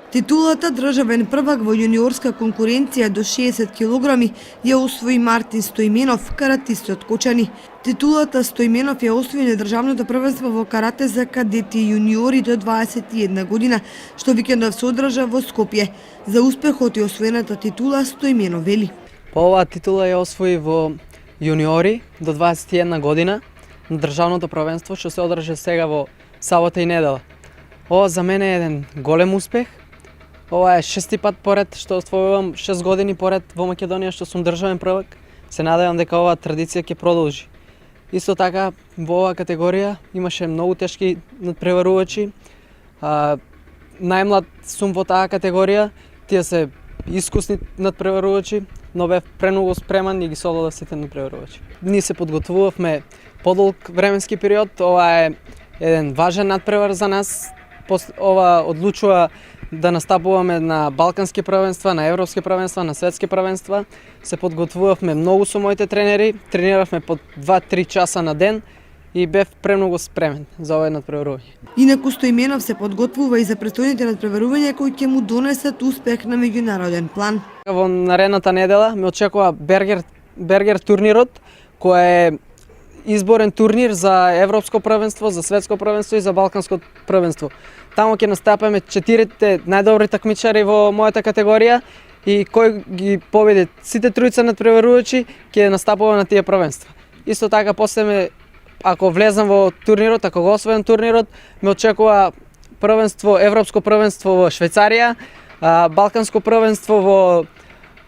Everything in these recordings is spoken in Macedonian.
Титулата државен првак во јуниорска конкуренција до 60 килограми ја освои Мартин Стоименов, каратист од Кочани. Титулата Стоименов ја освои на државното првенство во карате за кадети и јуниори до 21 година, што викендов се одржа во Скопје. За успехот и освоената титула Стоименов вели: Оваа титула ја освои во јуниори до 21 година на државното првенство што се одржа сега во сабота и недела. Ова за мене е еден голем успех. Ова е шести пат поред што освојувам 6 години поред во Македонија што сум државен првак. Се надевам дека оваа традиција ќе продолжи. Исто така во оваа категорија имаше многу тешки надпреварувачи. Најмлад сум во таа категорија, тие се искусни надпреварувачи, но бев премногу спреман и ги солодав сите надпреварувачи. Ние се подготвувавме подолг временски период. Ова е еден важен надпревар за нас. Ова одлучува да настапуваме на балкански првенства, на европски првенства, на светски првенства. Се подготвувавме многу со моите тренери, трениравме по 2-3 часа на ден и бев премногу спремен за ова надпреварување. Инаку Стоименов се подготвува и за престојните надпреварувања кои ќе му донесат успех на меѓународен план. Во наредната недела ме очекува Бергер турнирот, кој е изборен турнир за европско првенство, за светско првенство и за балканско првенство. Таму ќе настапаме 4 најдобри такмичари во мојата категорија и кој ги победи сите тројца надпреварувачи ќе настапува на тие првенства. Исто така после ако влезам во турнирот, ако го освојам турнирот, ме очекува првенство, европско првенство во Швајцарија, балканско првенство во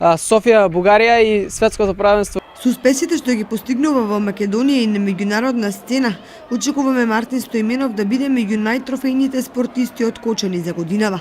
Софија, Бугарија и светското првенство. Со успесите што ги постигнува во Македонија и на меѓународна сцена, очекуваме Мартин Стоименов да биде меѓу најтрофејните спортисти од Кочани за годинава.